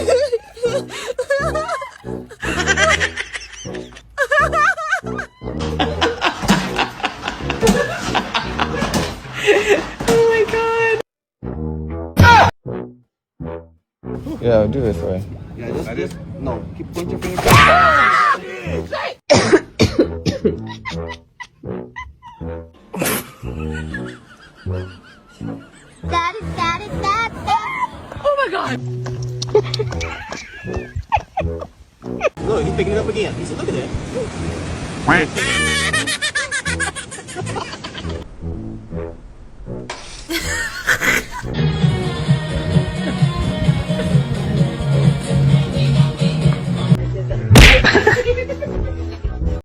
Oh my god. Yeah, do this way. Yeah, just no. Keep point your finger. Oh my god. Look, he's picking it up again. He said, look at that.